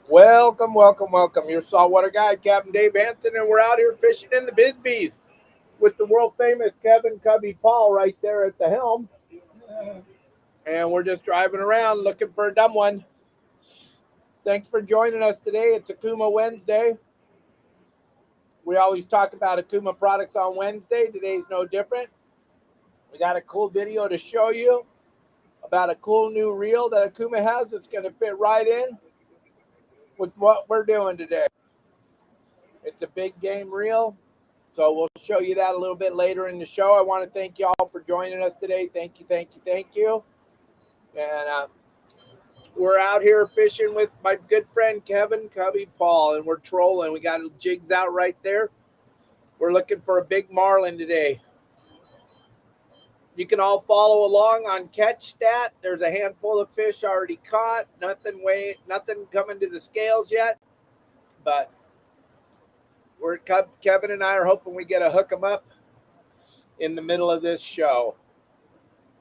Welcome, welcome, welcome. Your saltwater guide, Captain Dave Hansen, and we're out here fishing in the Bisbees with the world famous Kevin Cubby Paul right there at the helm. And we're just driving around looking for a dumb one. Thanks for joining us today. It's Okuma Wednesday. We always talk about Okuma products on Wednesday. Today's no different. We got a cool video to show you about a cool new reel that Okuma has that's going to fit right in with what we're doing today. It's a big game reel, so we'll show you that a little bit later in the show. I want to thank you all for joining us today. Thank you, thank you, thank you. And we're out here fishing with my good friend Kevin Cubby Paul, and we're trolling. We got jigs out right there. We're looking for a big marlin today. You can all follow along on Catch Stat. There's a handful of fish already caught. Nothing coming to the scales yet, but Kevin and I are hoping we get a hook 'em up in the middle of this show.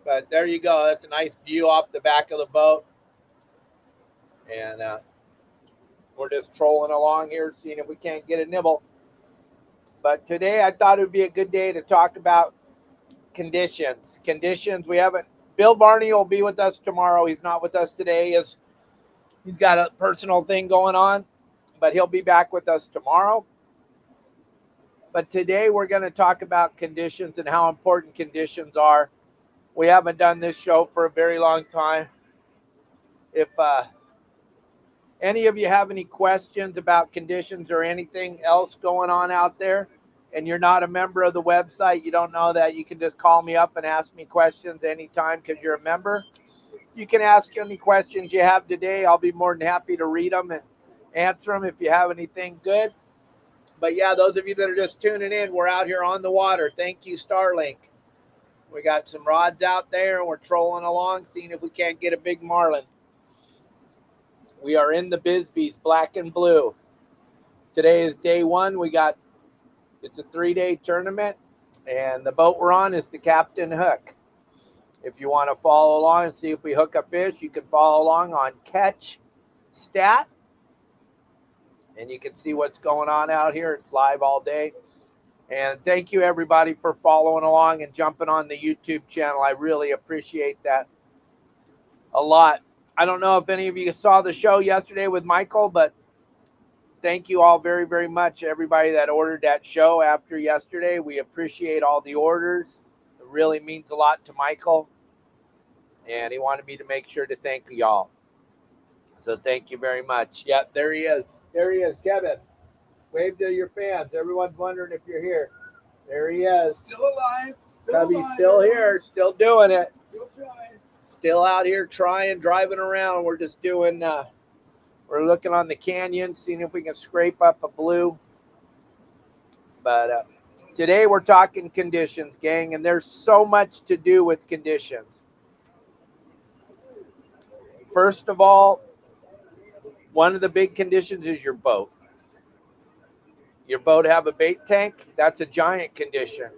But there you go. That's a nice view off the back of the boat. And we're just trolling along here, seeing if we can't get a nibble. But today I thought it would be a good day to talk about conditions. We haven't. Bill Barney will be with us tomorrow. He's not with us today. He's got a personal thing going on, but he'll be back with us tomorrow. But today we're going to talk about conditions and how important conditions are. We haven't done this show for a very long time. If any of you have any questions about conditions or anything else going on out there, and you're not a member of the website, you don't know that, you can just call me up and ask me questions anytime because you're a member. You can ask any questions you have today. I'll be more than happy to read them and answer them if you have anything good. But yeah, those of you that are just tuning in, we're out here on the water. Thank you, Starlink. We got some rods out there, and we're trolling along, seeing if we can't get a big marlin. We are in the Bisbees, black and blue. Today is day one. It's a 3-day tournament, and the boat we're on is the Captain Hook. If you want to follow along and see if we hook a fish, you can follow along on Catch Stat. And you can see what's going on out here. It's live all day. And thank you, everybody, for following along and jumping on the YouTube channel. I really appreciate that a lot. I don't know if any of you saw the show yesterday with Michael, but thank you all very, very much, everybody that ordered that show after yesterday. We appreciate all the orders. It really means a lot to Michael. And he wanted me to make sure to thank y'all. So thank you very much. Yep, there he is. There he is, Kevin. Wave to your fans. Everyone's wondering if you're here. There he is. Still alive. Cubby's still here. Still doing it. Still out here trying, driving around. We're just doing, we're looking on the canyon, seeing if we can scrape up a blue. But today we're talking conditions, gang, and there's so much to do with conditions. First of all, one of the big conditions is your boat. Your boat have a bait tank? That's a giant condition.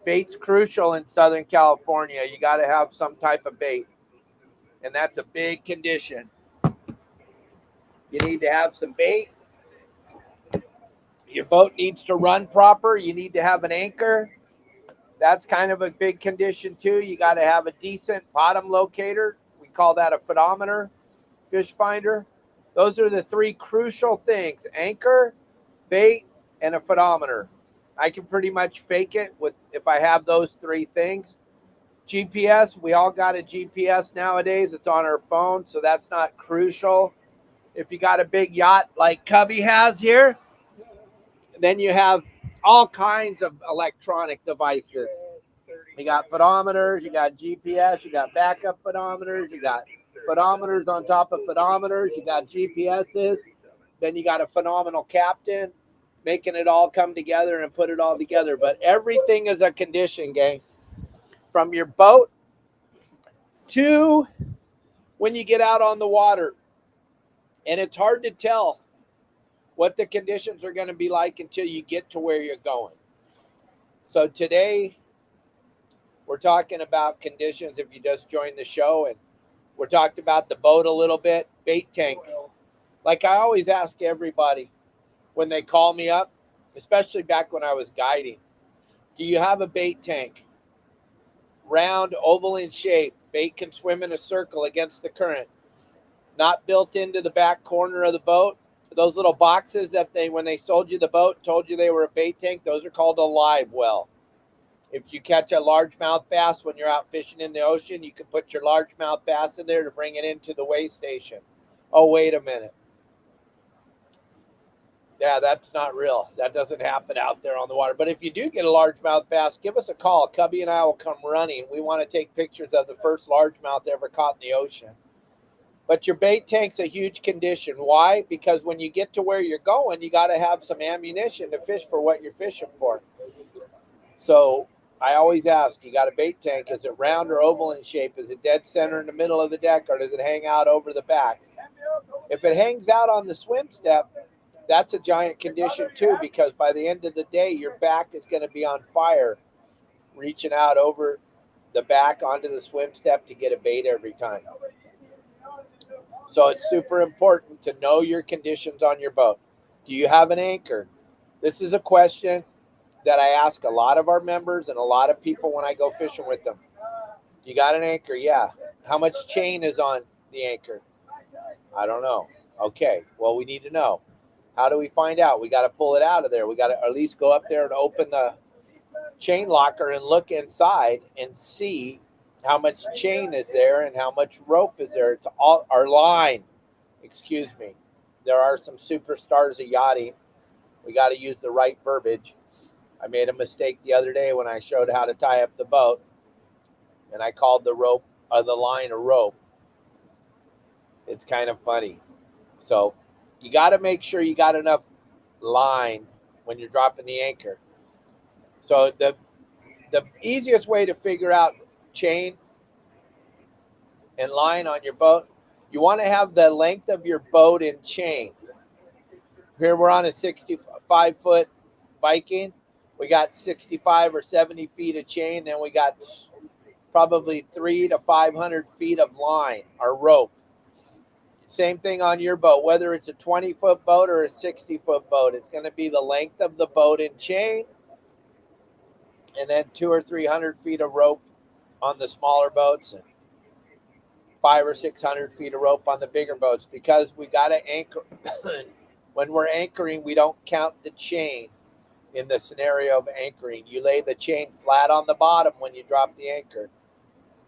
Bait's crucial in Southern California. You got to have some type of bait, and that's a big condition. You need to have some bait. Your boat needs to run proper. You need to have an anchor. That's kind of a big condition too. You got to have a decent bottom locator. We call that a photometer, fish finder. Those are the three crucial things: anchor, bait, and a photometer. I can pretty much fake it if I have those three things. GPS, we all got a GPS nowadays. It's on our phone, so that's not crucial. If you got a big yacht like Cubby has here, then you have all kinds of electronic devices. You got photometers, you got GPS, you got backup photometers, you got photometers on top of photometers, you got GPSs, then you got a phenomenal captain making it all come together and put it all together. But everything is a condition, gang. From your boat to when you get out on the water. And it's hard to tell what the conditions are going to be like until you get to where you're going. So today we're talking about conditions if you just joined the show, and we're talking about the boat a little bit. Bait tank. Like I always ask everybody when they call me up, especially back when I was guiding, do you have a bait tank? Round, oval in shape. Bait can swim in a circle against the current. Not built into the back corner of the boat. Those little boxes that when they sold you the boat, told you they were a bait tank, those are called a live well. If you catch a largemouth bass when you're out fishing in the ocean, you can put your largemouth bass in there to bring it into the weigh station. Oh, wait a minute. Yeah, that's not real. That doesn't happen out there on the water. But if you do get a largemouth bass, give us a call. Cubby and I will come running. We want to take pictures of the first largemouth ever caught in the ocean. But your bait tank's a huge condition. Why? Because when you get to where you're going, you got to have some ammunition to fish for what you're fishing for. So I always ask, you got a bait tank, is it round or oval in shape? Is it dead center in the middle of the deck, or does it hang out over the back? If it hangs out on the swim step, that's a giant condition too, because by the end of the day, your back is going to be on fire, reaching out over the back onto the swim step to get a bait every time. So it's super important to know your conditions on your boat. Do you have an anchor? This is a question that I ask a lot of our members and a lot of people when I go fishing with them. You got an anchor? Yeah. How much chain is on the anchor? I don't know. Okay. Well, we need to know. How do we find out? We got to pull it out of there. We got to at least go up there and open the chain locker and look inside and see how much chain is there and how much rope is there. It's all our line. Excuse me. There are some superstars of yachting. We got to use the right verbiage. I made a mistake the other day when I showed how to tie up the boat, and I called the line a rope. It's kind of funny. So you got to make sure you got enough line when you're dropping the anchor. So the easiest way to figure out chain and line on your boat, you want to have the length of your boat in chain. Here we're on a 65-foot Viking. We got 65 or 70 feet of chain. Then we got probably 300 to 500 feet of line or rope. Same thing on your boat, whether it's a 20-foot boat or a 60-foot boat. It's going to be the length of the boat in chain, and then 200 or 300 feet of rope on the smaller boats, and 500 or 600 feet of rope on the bigger boats, because we got to anchor. When we're anchoring, we don't count the chain in the scenario of anchoring. You lay the chain flat on the bottom when you drop the anchor.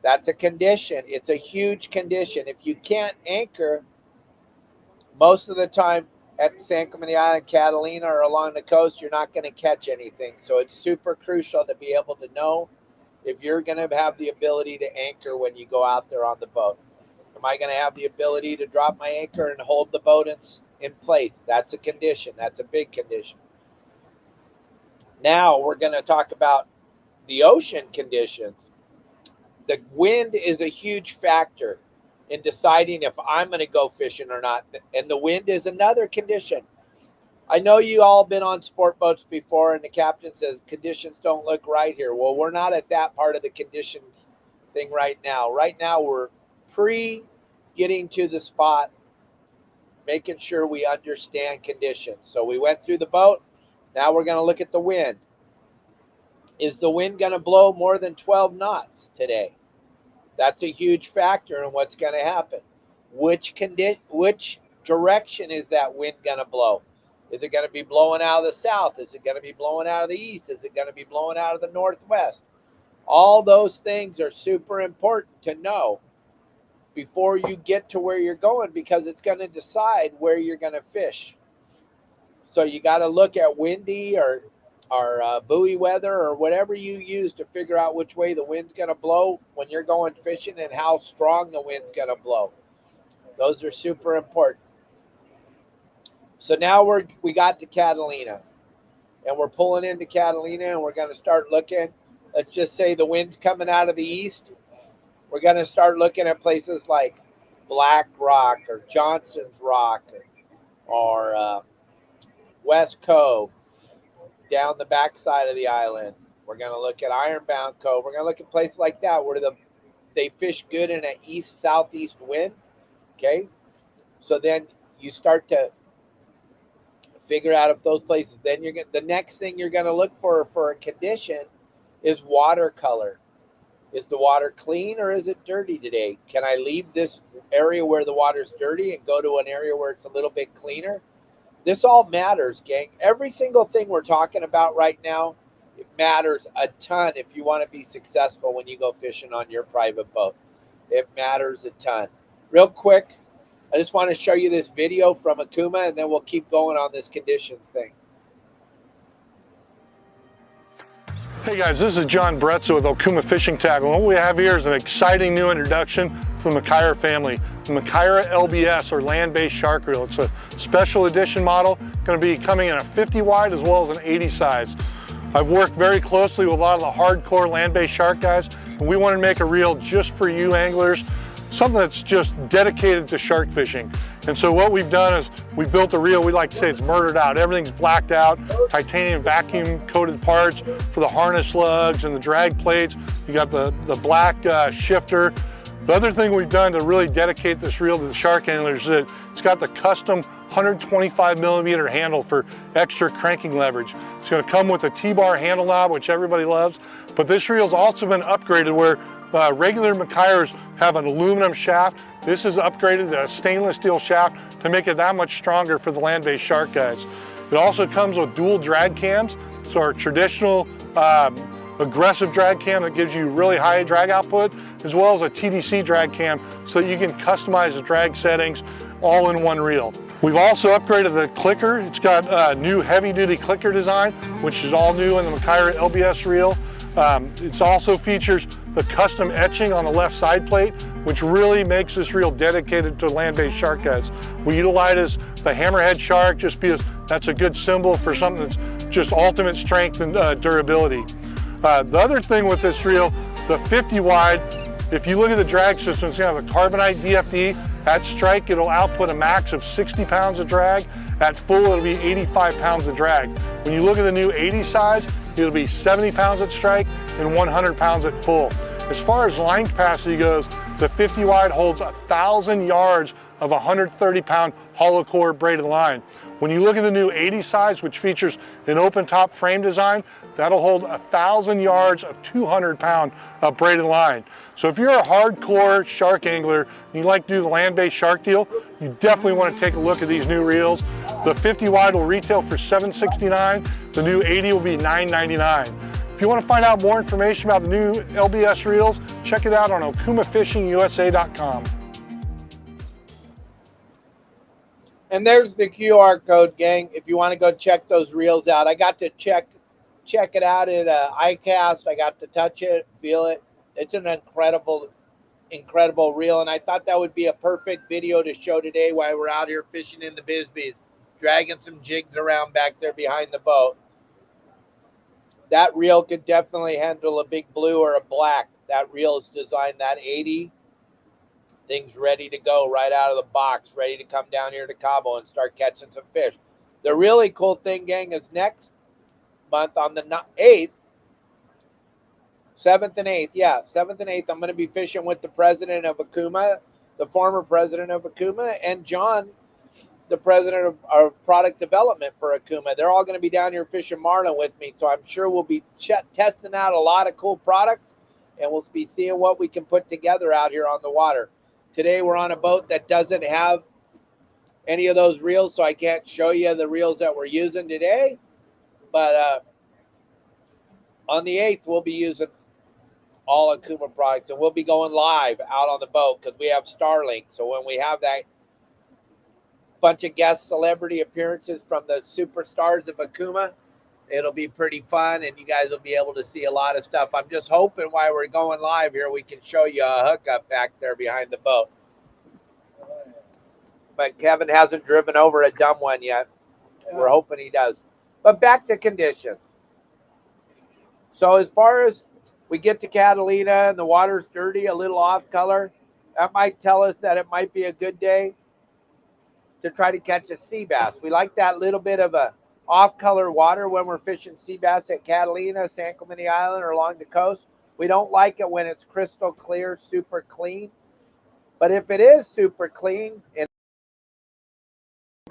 That's a condition. It's a huge condition. If you can't anchor, most of the time at San Clemente Island, Catalina, or along the coast, you're not going to catch anything. So it's super crucial to be able to know if you're going to have the ability to anchor when you go out there on the boat. Am I going to have the ability to drop my anchor and hold the boat in place? That's a condition. That's a big condition. Now we're going to talk about the ocean conditions. The wind is a huge factor in deciding if I'm going to go fishing or not. And the wind is another condition. I know you all been on sport boats before, and the captain says conditions don't look right here. Well, we're not at that part of the conditions thing right now. Right now, we're getting to the spot, making sure we understand conditions. So we went through the boat. Now we're going to look at the wind. Is the wind going to blow more than 12 knots today? That's a huge factor in what's going to happen. Which direction is that wind going to blow? Is it going to be blowing out of the south? Is it going to be blowing out of the east? Is it going to be blowing out of the northwest? All those things are super important to know before you get to where you're going, because it's going to decide where you're going to fish. So you got to look at windy or buoy weather or whatever you use to figure out which way the wind's going to blow when you're going fishing and how strong the wind's going to blow. Those are super important. So now we got to Catalina, and we're pulling into Catalina, and we're going to start looking. Let's just say the wind's coming out of the east. We're going to start looking at places like Black Rock or Johnson's Rock or West Cove, down the backside of the island. We're going to look at Ironbound Cove. We're going to look at places like that where they fish good in an east-southeast wind. Okay? So then you start to figure out if those places, then the next thing you're going to look for a condition is watercolor. Is the water clean or is it dirty today? Can I leave this area where the water's dirty and go to an area where it's a little bit cleaner? This all matters, gang. Every single thing we're talking about right now, it matters a ton if you want to be successful when you go fishing on your private boat. It matters a ton. Real quick, I just want to show you this video from Okuma, and then we'll keep going on this conditions thing. Hey guys, this is John Bretzel with Okuma Fishing Tackle. What we have here is an exciting new introduction to the Makaira family, the Makaira LBS, or land-based shark reel. It's a special edition model, going to be coming in a 50 wide as well as an 80 size. I've worked very closely with a lot of the hardcore land-based shark guys, and we wanted to make a reel just for you anglers, something that's just dedicated to shark fishing. And so what we've done is we built a reel. We like to say it's murdered out. Everything's blacked out, titanium vacuum coated parts for the harness lugs and the drag plates. You got the black shifter. The other thing we've done to really dedicate this reel to the shark anglers is that it's got the custom 125 millimeter handle for extra cranking leverage. It's going to come with a T-bar handle knob, which everybody loves, but this reel's also been upgraded where regular Makairas have an aluminum shaft. This is upgraded to a stainless steel shaft to make it that much stronger for the land-based shark guys. It also comes with dual drag cams, so our traditional aggressive drag cam that gives you really high drag output, as well as a TDC drag cam so that you can customize the drag settings all in one reel. We've also upgraded the clicker. It's got a new heavy-duty clicker design, which is all new in the Makaira LBS reel. It also features the custom etching on the left side plate, which really makes this reel dedicated to land-based shark guys. We utilize the hammerhead shark just because that's a good symbol for something that's just ultimate strength and durability. The other thing with this reel, the 50 wide, if you look at the drag system, it's going to have a carbonite DFD. At strike, it'll output a max of 60 pounds of drag. At full, it'll be 85 pounds of drag. When you look at the new 80 size, it'll be 70 pounds at strike and 100 pounds at full. As far as line capacity goes, the 50 wide holds 1,000 yards of 130 pound hollow core braided line. When you look at the new 80 size, which features an open top frame design, that'll hold 1,000 yards of 200 pound braided line. So if you're a hardcore shark angler and you like to do the land-based shark deal, you definitely want to take a look at these new reels. The 50 wide will retail for $769. The new 80 will be $999. If you want to find out more information about the new LBS reels, check it out on okumafishingusa.com. And there's the QR code, gang, if you want to go check those reels out. I got to check it out at iCast. I got to touch it, feel it. It's an incredible reel, and I thought that would be a perfect video to show today while we're out here fishing in the Bisbees, dragging some jigs around back there behind the boat. That reel could definitely handle a big blue or a black. That reel is designed that 80. Things ready to go right out of the box, ready to come down here to Cabo and start catching some fish. The really cool thing, gang, is next month on the 8th, 7th and 8th, 7th and 8th, I'm going to be fishing with the president of Okuma, the former president of Okuma, and John, the president of product development for Okuma. They're all going to be down here fishing marlin with me, so I'm sure we'll be testing out a lot of cool products, and we'll be seeing what we can put together out here on the water. Today we're on a boat that doesn't have any of those reels, so I can't show you the reels that we're using today, but on the 8th we'll be using all Okuma products, and we'll be going live out on the boat because we have Starlink. So when we have that bunch of guest celebrity appearances from the superstars of Okuma, it'll be pretty fun, and you guys will be able to see a lot of stuff. I'm just hoping while we're going live here, we can show you a hookup back there behind the boat. But Kevin hasn't driven over a dumb one yet. We're hoping he does. But back to conditions. So as far as we get to Catalina and the water's dirty, a little off color, that might tell us that it might be a good day to try to catch a sea bass. We like that little bit of a off-color water when we're fishing sea bass at Catalina, San Clemente Island, or along the coast. We don't like it when it's crystal clear, super clean. But if it is super clean and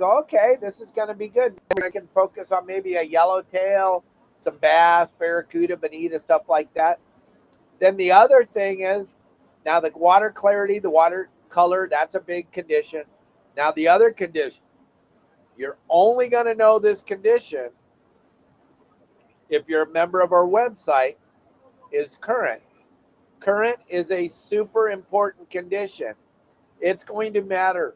go, okay, this is going to be good. I can focus on maybe a yellowtail, some bass, barracuda, bonita, stuff like that. Then the other thing is, now the water clarity, the water color, that's a big condition. Now the other condition, you're only going to know this condition if you're a member of our website, is current. Current is a super important condition. It's going to matter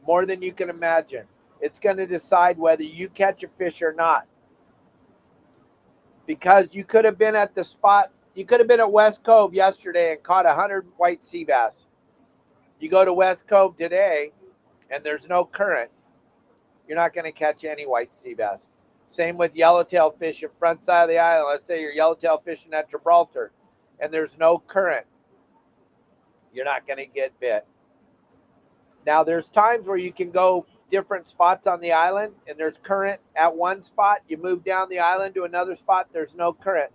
more than you can imagine. It's going to decide whether you catch a fish or not. Because you could have been at the spot, you could have been at West Cove yesterday and caught 100 white sea bass. You go to West Cove today and there's no current, you're not going to catch any white sea bass. Same with yellowtail fishing front side of the island. Let's say you're yellowtail fishing at Gibraltar and there's no current. You're not going to get bit. Now, there's times where you can go different spots on the island and there's current at one spot. You move down the island to another spot, there's no current.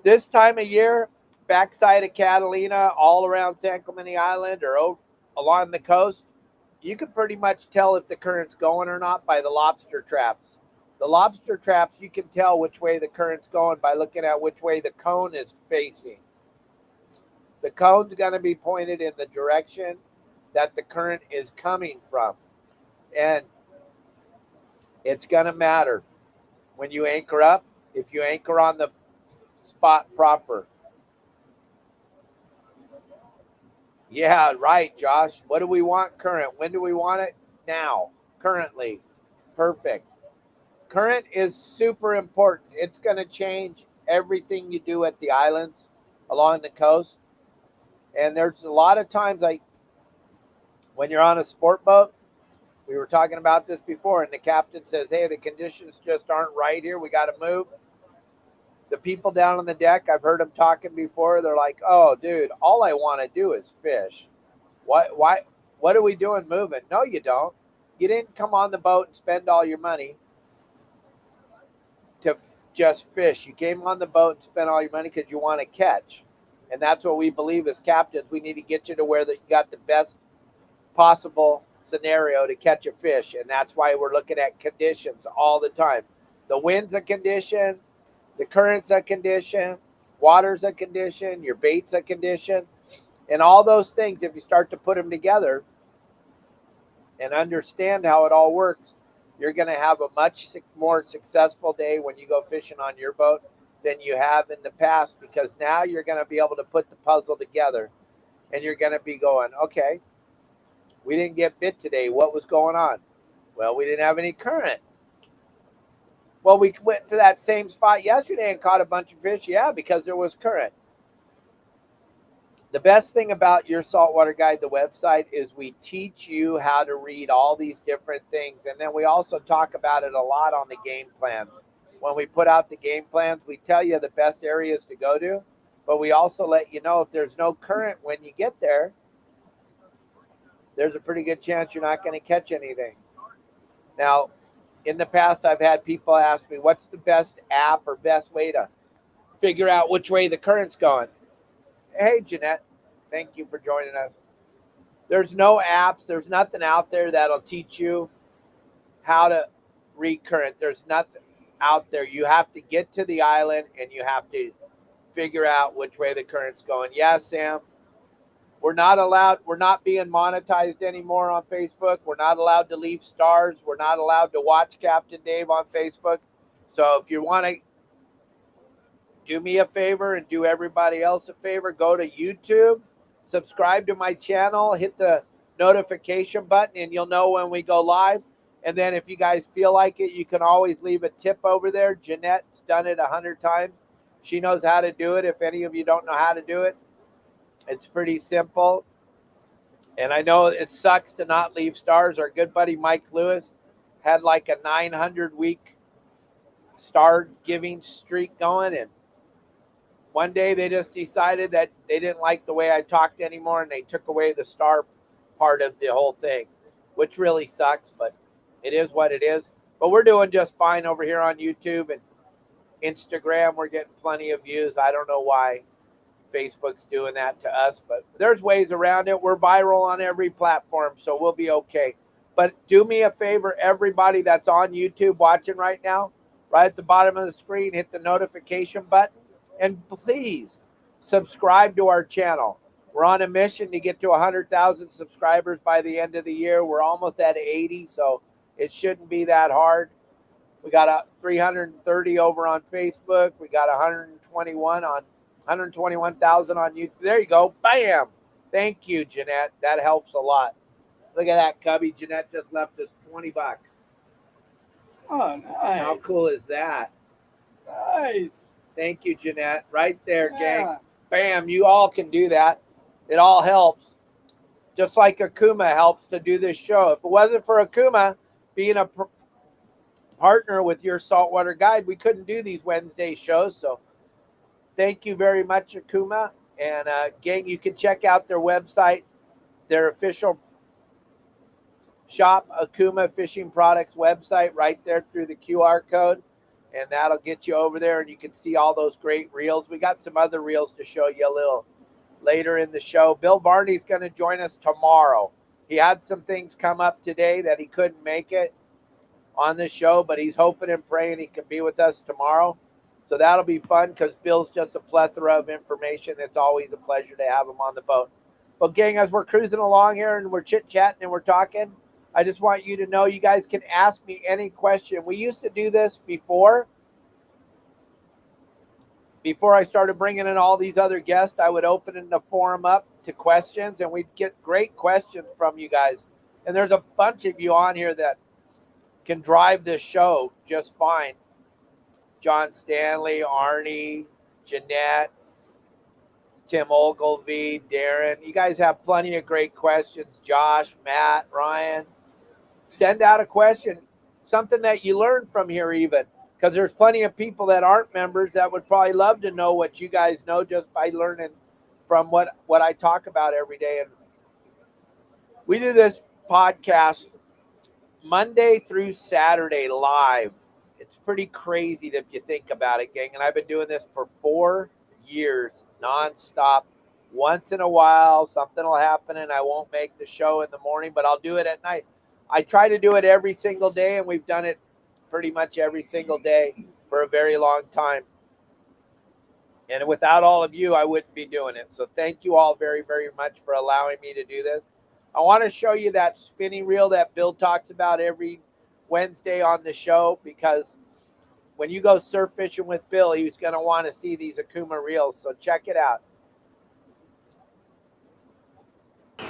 This time of year, backside of Catalina, all around San Clemente Island or along the coast, you can pretty much tell if the current's going or not by the lobster traps. The lobster traps, you can tell which way the current's going by looking at which way the cone is facing. The cone's going to be pointed in the direction that the current is coming from. And it's going to matter when you anchor up, if you anchor on the spot proper. Yeah, right, Josh. What do we want current? When do we want it? Now, currently. Perfect. Current is super important. It's going to change everything you do at the islands along the coast. And there's a lot of times, like when you're on a sport boat, we were talking about this before, and the captain says, hey, the conditions just aren't right here. We got to move. The people down on the deck, I've heard them talking before. They're like, oh, dude, all I want to do is fish. What are we doing moving? No, you don't. You didn't come on the boat and spend all your money to just fish. You came on the boat and spent all your money because you want to catch. And that's what we believe as captains. We need to get you to where that you got the best possible scenario to catch a fish. And that's why we're looking at conditions all the time. The wind's a condition. The current's a condition. Water's a condition. Your bait's a condition. And all those things, if you start to put them together and understand how it all works, you're going to have a much more successful day when you go fishing on your boat than you have in the past, because now you're going to be able to put the puzzle together and you're going to be going, okay, we didn't get bit today. What was going on? Well, we didn't have any current. Well, we went to that same spot yesterday and caught a bunch of fish. Yeah, because there was current. The best thing about your Saltwater Guide, the website, is we teach you how to read all these different things. And then we also talk about it a lot on the game plan. When we put out the game plans, we tell you the best areas to go to, but we also let you know if there's no current when you get there, there's a pretty good chance you're not going to catch anything. Now, in the past, I've had people ask me, what's the best app or best way to figure out which way the current's going? Hey, Jeanette, thank you for joining us. There's no apps. There's nothing out there that'll teach you how to read current. There's nothing out there. You have to get to the island and you have to figure out which way the current's going. Yeah, Sam, we're not allowed. We're not being monetized anymore on Facebook. We're not allowed to leave stars. We're not allowed to watch Captain Dave on Facebook. So if you want to do me a favor and do everybody else a favor, go to YouTube, subscribe to my channel, hit the notification button, and you'll know when we go live. And then if you guys feel like it, you can always leave a tip over there. Jeanette's done it 100 times. She knows how to do it. If any of you don't know how to do it, it's pretty simple. And I know it sucks to not leave stars. Our good buddy Mike Lewis had like a 900-week star giving streak going. And one day they just decided that they didn't like the way I talked anymore, and they took away the star part of the whole thing, which really sucks, but it is what it is. But we're doing just fine over here on YouTube and Instagram. We're getting plenty of views. I don't know why Facebook's doing that to us, but there's ways around it. We're viral on every platform, so we'll be okay. But do me a favor, everybody that's on YouTube watching right now, right at the bottom of the screen, hit the notification button. And please subscribe to our channel. We're on a mission to get to 100,000 subscribers by the end of the year. We're almost at 80, so it shouldn't be that hard. We got 330 over on Facebook. We got 121,000 on YouTube. There you go. Bam. Thank you, Jeanette. That helps a lot. Look at that, Cubby. Jeanette just left us $20. Oh, nice. How cool is that? Nice. Thank you, Jeanette. Right there, Yeah. gang. Bam. You all can do that. It all helps. Just like Okuma helps to do this show. If it wasn't for Okuma being a partner with your saltwater guide, we couldn't do these Wednesday shows. So thank you very much, Okuma. And gang, you can check out their website, their official shop, Okuma Fishing Products website, right there through the QR code. And that'll get you over there, and you can see all those great reels. We got some other reels to show you a little later in the show. Bill Barney's going to join us tomorrow. He had some things come up today that he couldn't make it on the show, but he's hoping and praying he can be with us tomorrow. So that'll be fun because Bill's just a plethora of information. It's always a pleasure to have him on the boat. But gang, as we're cruising along here and we're chit-chatting and we're talking, I just want you to know you guys can ask me any question. We used to do this before I started bringing in all these other guests. I would open the forum up to questions, and we'd get great questions from you guys. And there's a bunch of you on here that can drive this show just fine. John Stanley, Arnie, Jeanette, Tim Ogilvie, Darren. You guys have plenty of great questions. Josh, Matt, Ryan. Send out a question, something that you learned from here even, because there's plenty of people that aren't members that would probably love to know what you guys know just by learning from what I talk about every day. And we do this podcast Monday through Saturday live. It's pretty crazy if you think about it, gang. And I've been doing this for 4 years, nonstop. Once in a while, something will happen and I won't make the show in the morning, but I'll do it at night. I try to do it every single day, and we've done it pretty much every single day for a very long time. And without all of you, I wouldn't be doing it. So thank you all very, very much for allowing me to do this. I want to show you that spinning reel that Bill talks about every Wednesday on the show, because when you go surf fishing with Bill, he's going to want to see these Okuma reels. So check it out.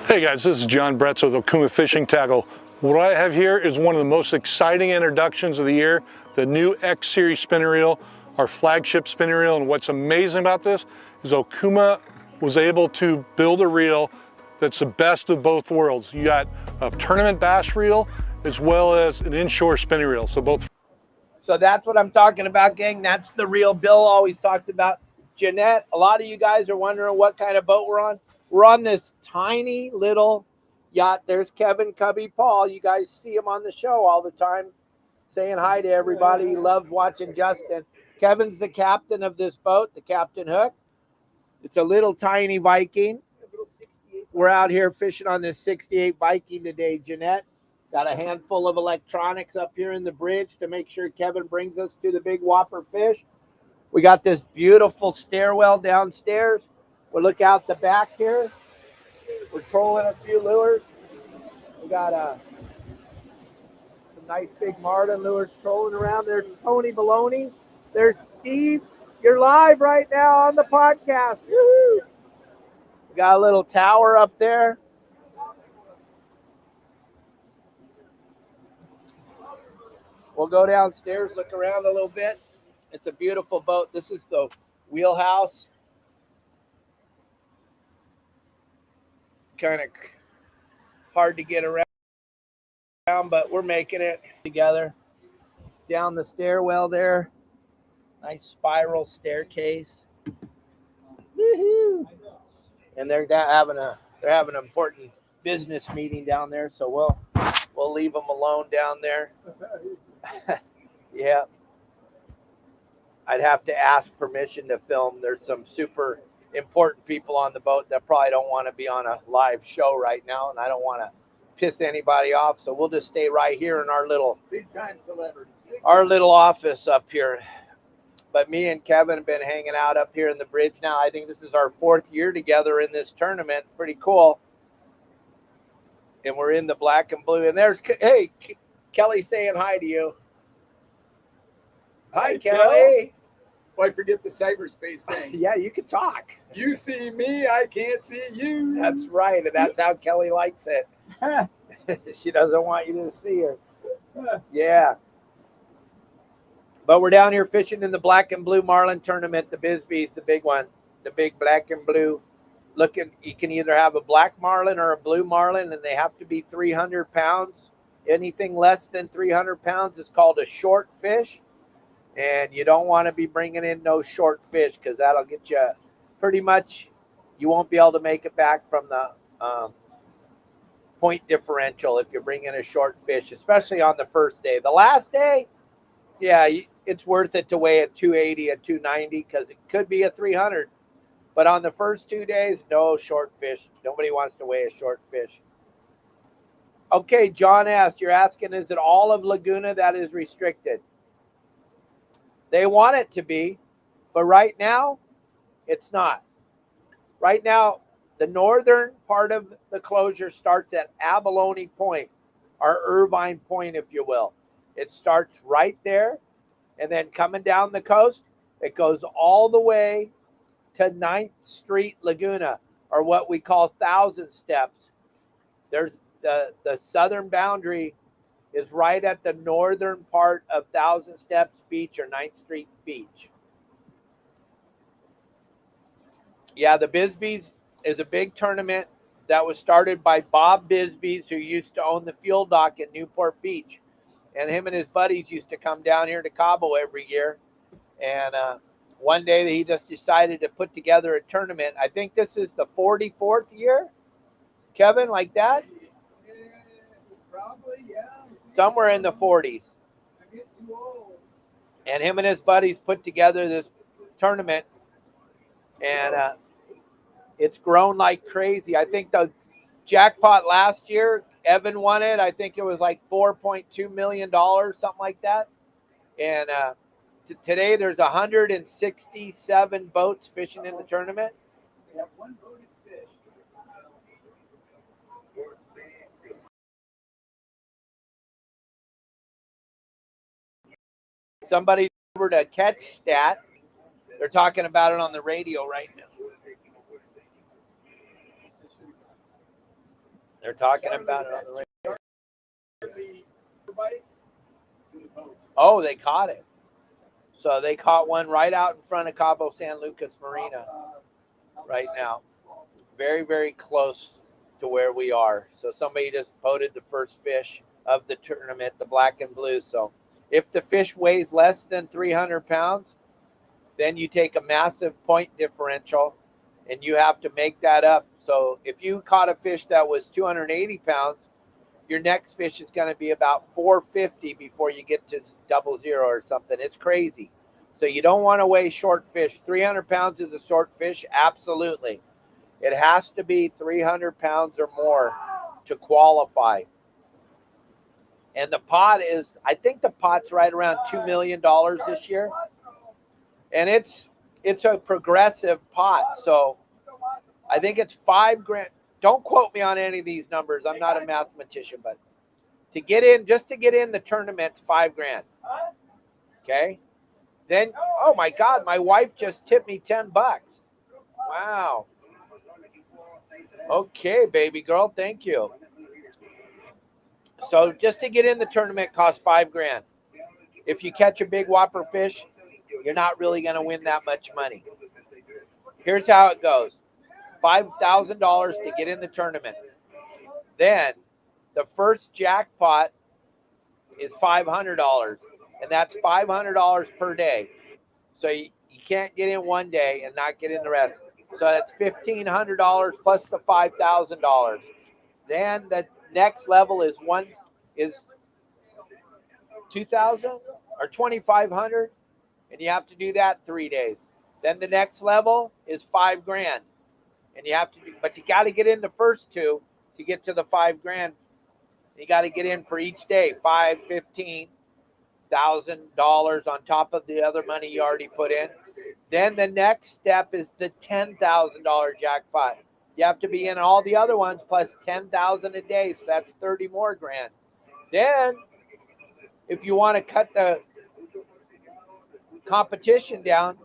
Hey guys, this is John Bretz with Okuma Fishing Tackle. What I have here is one of the most exciting introductions of the year, the new X series spinning reel, our flagship spinning reel. And what's amazing about this is Okuma was able to build a reel that's the best of both worlds. You got a tournament bass reel as well as an inshore spinning reel. So that's what I'm talking about, gang. That's the reel Bill always talks about. Jeanette, a lot of you guys are wondering what kind of boat we're on. We're on this tiny little yacht. There's Kevin, Cubby, Paul. You guys see him on the show all the time, saying hi to everybody. He loves watching Justin. Kevin's the captain of this boat, the Captain Hook. It's a little tiny Viking. We're out here fishing on this 68 Viking today, Jeanette. Got a handful of electronics up here in the bridge to make sure Kevin brings us to the big whopper fish. We got this beautiful stairwell downstairs. We'll look out the back here. We're trolling a few lures. We got some nice big Martin lures trolling around. There's Tony Baloney. There's Steve. You're live right now on the podcast. Woo-hoo. We got a little tower up there. We'll go downstairs, look around a little bit. It's a beautiful boat. This is the wheelhouse. Kind of hard to get around, but we're making it together. Down the stairwell there. Nice spiral staircase. Woohoo! And they're having an important business meeting down there, so we'll leave them alone down there. Yeah. I'd have to ask permission to film. There's some super important people on the boat that probably don't want to be on a live show right now, and I don't want to piss anybody off. So we'll just stay right here in our little Big-time celebrity. office up here. But me and Kevin have been hanging out up here in the bridge now. I think this is our 4th year together in this tournament. Pretty cool. And we're in the black and blue. And there's, hey, Kelly saying hi to you. Hi, Kelly. Why forget the cyberspace thing? Yeah, you can talk. You see me, I can't see you. That's right. And that's how Kelly likes it. She doesn't want you to see her. Yeah. But we're down here fishing in the black and blue marlin tournament. The Bisbee, the big one, the big black and blue. Looking, you can either have a black marlin or a blue marlin, and they have to be 300 pounds. Anything less than 300 pounds is called a short fish. And you don't want to be bringing in no short fish because that'll get you pretty much, you won't be able to make it back from the point differential if you bring in a short fish, especially on the first day. The last day, yeah, it's worth it to weigh at 280 and 290 because it could be a 300. But on the first 2 days, no short fish. Nobody wants to weigh a short fish. Okay, John asked, you're asking, is it all of Laguna that is restricted? They want it to be, but right now, it's not. Right now, the northern part of the closure starts at Abalone Point, or Irvine Point, if you will. It starts right there, and then coming down the coast, it goes all the way to 9th Street Laguna, or what we call 1,000 Steps. There's the southern boundary is right at the northern part of 1,000 Steps Beach or 9th Street Beach. Yeah, the Bisbees is a big tournament that was started by Bob Bisbee, who used to own the fuel dock at Newport Beach. And him and his buddies used to come down here to Cabo every year. And one day he just decided to put together a tournament. I think this is the 44th year, Kevin, like that? Probably, yeah. Somewhere in the 40s. I get too old. And him and his buddies put together this tournament. And it's grown like crazy. I think the jackpot last year, Evan won it. I think it was like $4.2 million, something like that. And today there's 167 boats fishing in the tournament. We have one voted fish. Somebody over to catch stat. They're talking about it on the radio right now. They're talking about it on the radio. Oh, they caught it. So they caught one right out in front of Cabo San Lucas Marina right now. Very, very close to where we are. So somebody just voted the first fish of the tournament, the black and blue. So if the fish weighs less than 300 pounds, then you take a massive point differential and you have to make that up. So if you caught a fish that was 280 pounds, your next fish is going to be about 450 before you get to 00 or something. It's crazy. So you don't want to weigh short fish. 300 pounds is a short fish? Absolutely. It has to be 300 pounds or more to qualify. And the pot is, I think the pot's right around $2 million this year. And it's a progressive pot. So I think it's $5,000. Don't quote me on any of these numbers. I'm not a mathematician, but to get in, just to get in the tournament's $5,000. Okay. Then, oh my God, my wife just tipped me $10. Wow. Okay, baby girl. Thank you. So just to get in the tournament costs $5,000. If you catch a big whopper fish, you're not really going to win that much money. Here's how it goes. $5,000 to get in the tournament. Then the first jackpot is $500, and that's $500 per day. So you can't get in one day and not get in the rest. So that's $1,500 plus the $5,000. Then the next level is $2,000 or $2,500, and you have to do that 3 days. Then the next level is $5,000. And you have to do, but you got to get in the first two to get to the $5,000 You got to get in for each day, $15,000 on top of the other money you already put in. Then the next step is the $10,000 jackpot. You have to be in all the other ones plus 10,000 a day, so that's 30 more grand. Then, if you want to cut the competition down,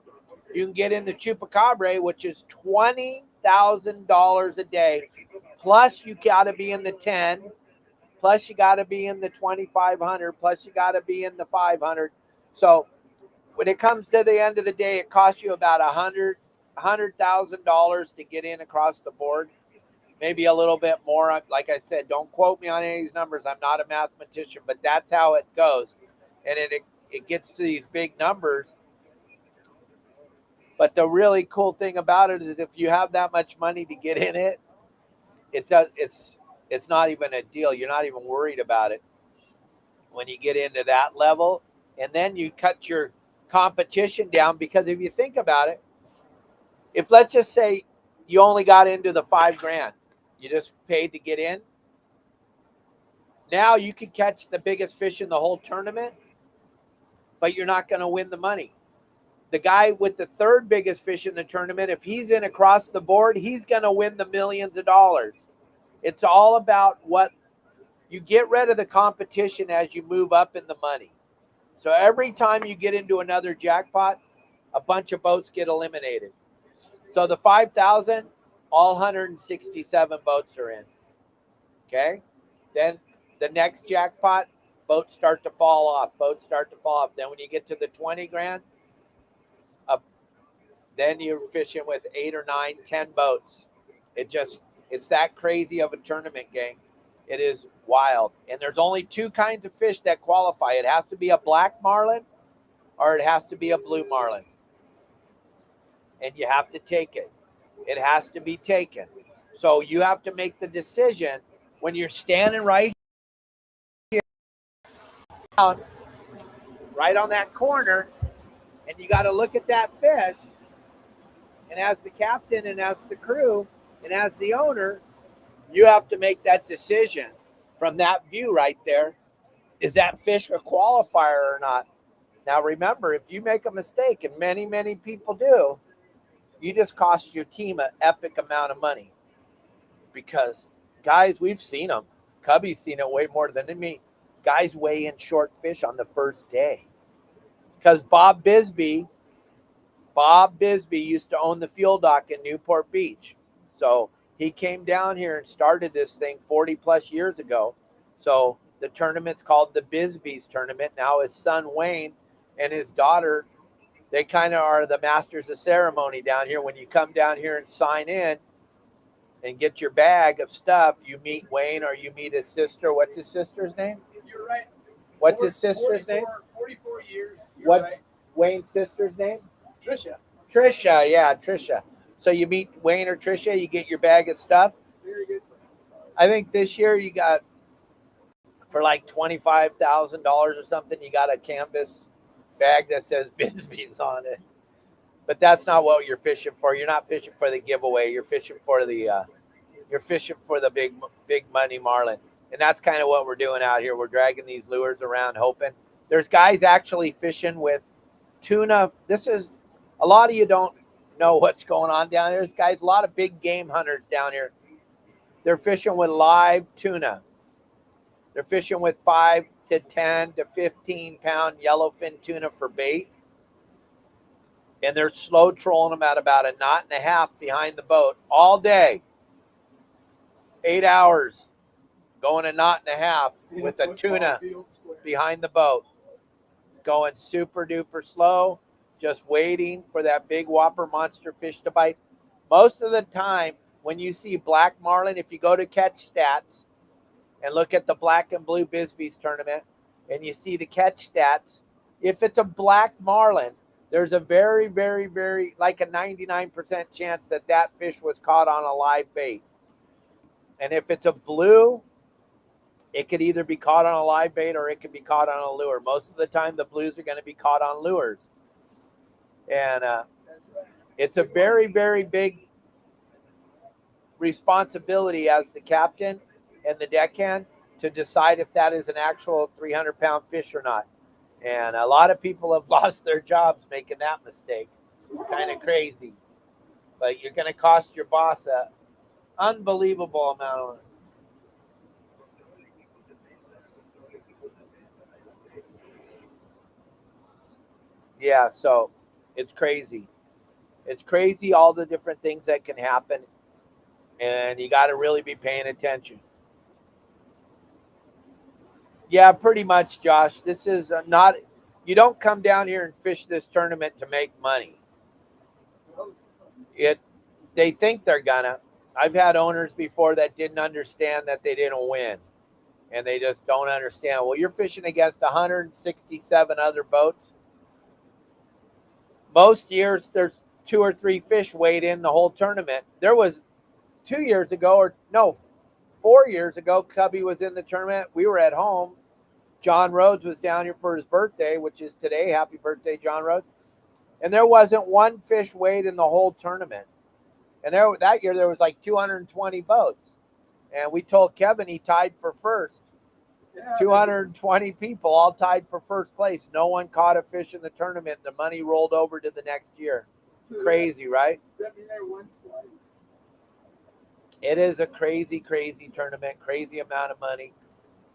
you can get in the Chupacabra, which is $20,000 a day. Plus, you got to be in the 10. Plus, you got to be in the 2,500. Plus, you got to be in the 500. So, when it comes to the end of the day, it costs you about $100,000 to get in across the board. Maybe a little bit more. Like I said, don't quote me on any of these numbers. I'm not a mathematician, but that's how it goes. And it gets to these big numbers. But the really cool thing about it is if you have that much money to get in it, it's not even a deal. You're not even worried about it when you get into that level. And then you cut your competition down, because if you think about it, if let's just say you only got into the $5,000, you just paid to get in. Now you could catch the biggest fish in the whole tournament, but you're not going to win the money. The guy with the third biggest fish in the tournament, if he's in across the board, he's going to win the millions of dollars. It's all about what you get rid of the competition as you move up in the money. So every time you get into another jackpot, a bunch of boats get eliminated. So the 5,000, all 167 boats are in. Okay? Then the next jackpot, boats start to fall off. Then when you get to the $20,000, then you're fishing with 8 or 9, 10 boats. It's that crazy of a tournament, gang. It is wild. And there's only 2 kinds of fish that qualify. It has to be a black marlin or it has to be a blue marlin. And you have to take it. It has to be taken. So you have to make the decision when you're standing right here, right on that corner, and you got to look at that fish. And as the captain and as the crew and as the owner, you have to make that decision from that view right there. Is that fish a qualifier or not? Now, remember, if you make a mistake, and many, many people do, you just cost your team an epic amount of money. Because, guys, we've seen them. Cubby's seen it way more than me. Guys weigh in short fish on the first day. Because Bob Bisbee used to own the fuel dock in Newport Beach. So he came down here and started this thing 40 plus years ago. So the tournament's called the Bisbee's tournament. Now his son Wayne and his daughter, they kind of are the masters of ceremony down here. When you come down here and sign in and get your bag of stuff, you meet Wayne or you meet his sister. What's his sister's name? You're right. What's his sister's name? 44 years. What's right. Wayne's sister's name? Trisha. Trisha, yeah, Trisha. So you meet Wayne or Trisha, you get your bag of stuff. Very good. I think this year you got, for like $25,000 or something, you got a canvas bag that says Bisbee's on it. But that's not what you're fishing for. You're not fishing for the giveaway. You're fishing for the big money marlin. And that's kind of what we're doing out here. We're dragging these lures around hoping. There's guys actually fishing with tuna. This is, a lot of you don't know what's going on down here. There's guys, a lot of big game hunters down here. They're fishing with live tuna. They're fishing with 5 to 10 to 15 pound yellowfin tuna for bait. And they're slow trolling them at about 1.5 knots behind the boat all day. 8 hours going 1.5 knots with a tuna behind the boat. Going super duper slow, just waiting for that big whopper monster fish to bite. Most of the time, when you see black marlin, if you go to Catch Stats and look at the black and blue Bisbee's tournament, and you see the catch stats, if it's a black marlin, there's a very, very, very, like a 99% chance that that fish was caught on a live bait. And if it's a blue, it could either be caught on a live bait or it could be caught on a lure. Most of the time, the blues are going to be caught on lures. And it's a very, very big responsibility as the captain and the deckhand to decide if that is an actual 300-pound fish or not. And a lot of people have lost their jobs making that mistake. Kind of crazy. But you're going to cost your boss an unbelievable amount of money. Yeah, so it's crazy. It's crazy all the different things that can happen. And you got to really be paying attention. Yeah, pretty much, Josh. This is not, you don't come down here and fish this tournament to make money. They think they're gonna. I've had owners before that didn't understand that they didn't win. And they just don't understand. Well, you're fishing against 167 other boats. Most years, there's 2 or 3 fish weighed in the whole tournament. There was 2 years ago, or no, 4 years ago, Cubby was in the tournament. We were at home. John Rhodes was down here for his birthday, which is today. Happy birthday, John Rhodes. And there wasn't one fish weighed in the whole tournament. And that year, there was like 220 boats. And we told Kevin he tied for first. Yeah. 220 people all tied for first place. No one caught a fish in the tournament. The money rolled over to the next year. So crazy, right? It is a crazy, crazy tournament. Crazy amount of money.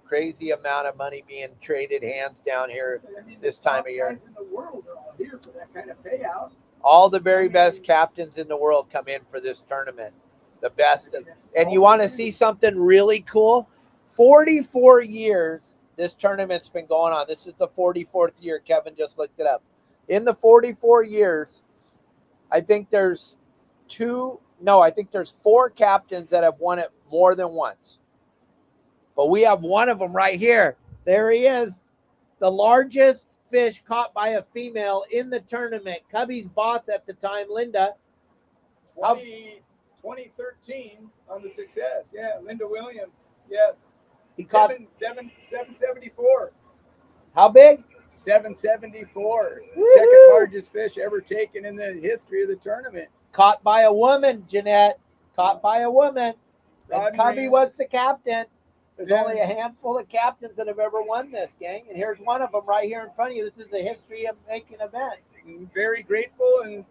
Crazy amount of money being traded hands down here this time of year. In the world are all here for that kind of payout. All the very best captains in the world come in for this tournament. The best. And you want to see something really cool? 44 years this tournament's been going on. This is the 44th year. Kevin just looked it up. In the 44 years, I think there's 4 captains that have won it more than once. But we have one of them right here. There he is. The largest fish caught by a female in the tournament. Cubby's boss at the time, Linda. 2013 on the Success. Yeah, Linda Williams. Yes. He caught 774. How big? 774. Woo-hoo! Second largest fish ever taken in the history of the tournament. Caught by a woman, Jeanette. Caught by a woman. And Cubby was the captain. There's only a handful of captains that have ever won this, gang. And here's one of them right here in front of you. This is a history of making event. I'm very grateful, and,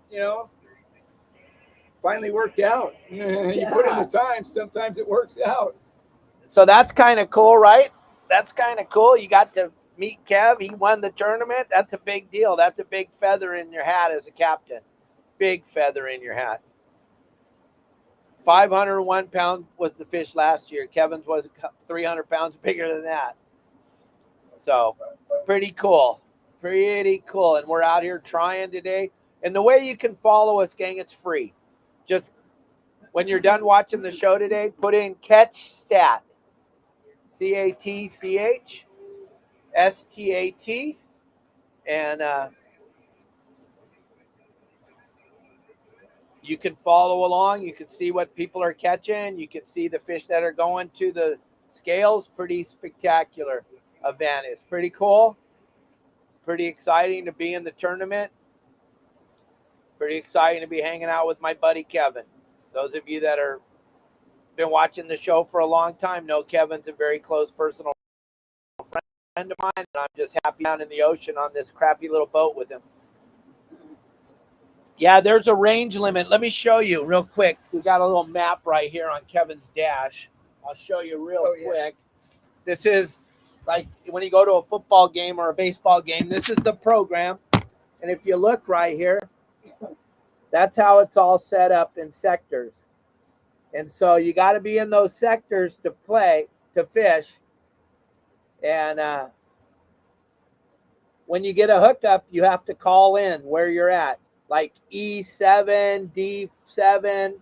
finally worked out. You put in the time, sometimes it works out. So that's kind of cool, right? That's kind of cool. You got to meet Kev. He won the tournament. That's a big deal. That's a big feather in your hat as a captain. Big feather in your hat. 501 pound was the fish last year. Kevin's was 300 pounds bigger than that. So pretty cool. Pretty cool. And we're out here trying today. And the way you can follow us, gang, it's free. Just when you're done watching the show today, put in catch stat. CATCH STAT. And you can follow along. You can see what people are catching. You can see the fish that are going to the scales. Pretty spectacular event. It's pretty cool. Pretty exciting to be in the tournament. Pretty exciting to be hanging out with my buddy Kevin. Those of you that are been watching the show for a long time know Kevin's a very close personal friend of mine, and I'm just happy down in the ocean on this crappy little boat with him. Yeah, there's a range limit. Let me show you real quick. We got a little map right here on Kevin's dash. I'll show you real quick. This is like when you go to a football game or a baseball game, this is the program. And if you look right here, that's how it's all set up in sectors. And so you got to be in those sectors to fish. And when you get a hookup, you have to call in where you're at. Like E7, D7,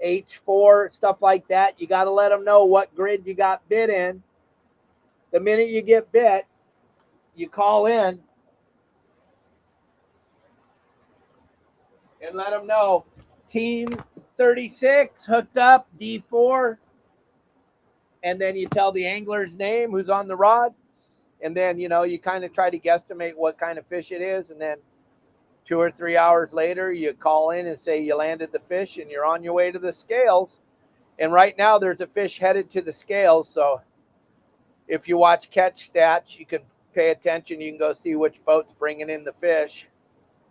H4, stuff like that. You got to let them know what grid you got bit in. The minute you get bit, you call in and let them know. Team 36 hooked up, D4. And then you tell the angler's name, who's on the rod. And then, you kind of try to guesstimate what kind of fish it is. And then 2 or 3 hours later, you call in and say you landed the fish and you're on your way to the scales. And right now there's a fish headed to the scales. So If you watch catch stats, you can pay attention. You can go see which boat's bringing in the fish,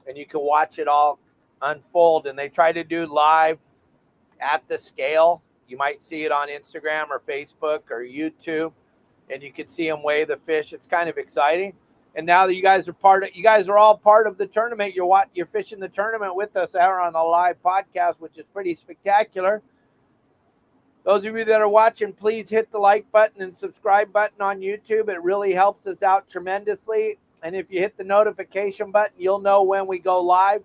and you can watch it all unfold. And they try to do live at the scale. You might see it on Instagram or Facebook or YouTube, and you can see them weigh the fish. It's kind of exciting. And now that you guys are all part of the tournament. You're fishing the tournament with us out on a live podcast, which is pretty spectacular. Those of you that are watching, please hit the like button and subscribe button on YouTube. It really helps us out tremendously. And if you hit the notification button, you'll know when we go live.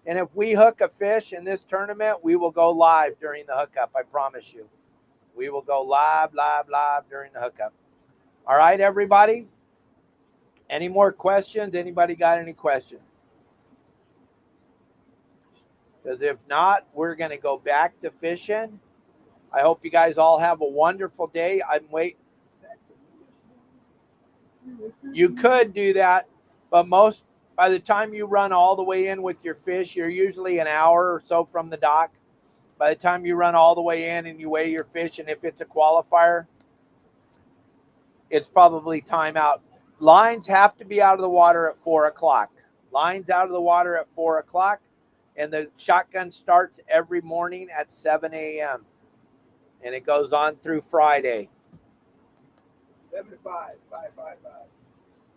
And if we hook a fish in this tournament, we will go live during the hookup. I promise you. We will go live during the hookup. All right, everybody. Any more questions? Anybody got any questions? Because if not, we're going to go back to fishing. I hope you guys all have a wonderful day. You could do that, but by the time you run all the way in with your fish, you're usually an hour or so from the dock. By the time you run all the way in and you weigh your fish, and if it's a qualifier, it's probably time out. Lines have to be out of the water at 4 o'clock. Lines out of the water at 4 o'clock, and the shotgun starts every morning at 7 a.m. And it goes on through Friday. 7 to 5, 5, 5, 5.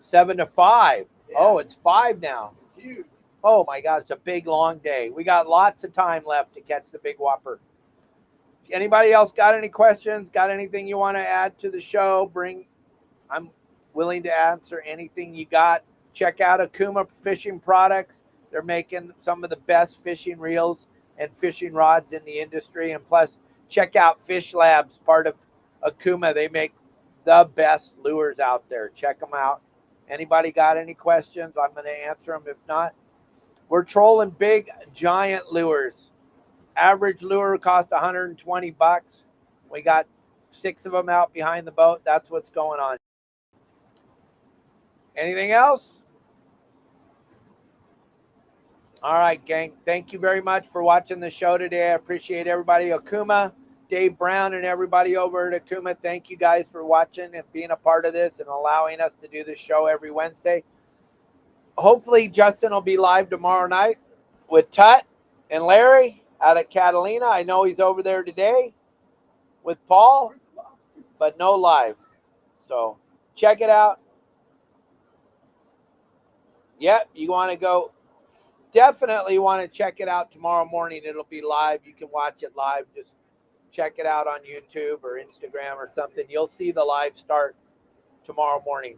7 to 5. Yeah. Oh, it's 5 now. It's huge. Oh my God, it's a big long day. We got lots of time left to catch the big whopper. Anybody else got any questions? Got anything you want to add to the show? I'm willing to answer anything you got. Check out Okuma Fishing Products. They're making some of the best fishing reels and fishing rods in the industry. And plus, check out Fish Labs, part of Okuma. They make the best lures out there. Check them out. Anybody got any questions? I'm going to answer them. If not, we're trolling big, giant lures. Average lure cost $120. We got 6 of them out behind the boat. That's what's going on. Anything else? All right, gang. Thank you very much for watching the show today. I appreciate everybody. Okuma, Dave Brown, and everybody over at Okuma, thank you guys for watching and being a part of this and allowing us to do this show every Wednesday. Hopefully, Justin will be live tomorrow night with Tut and Larry out at Catalina. I know he's over there today with Paul, but no live. So check it out. Yep, you want to go. Definitely want to check it out tomorrow morning. It'll be live. You can watch it live. Just check it out on YouTube or Instagram or something. You'll see the live start tomorrow morning.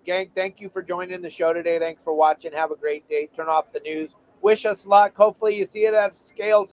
Gang, thank you for joining the show today. Thanks for watching. Have a great day. Turn off the news. Wish us luck. Hopefully you see it at scales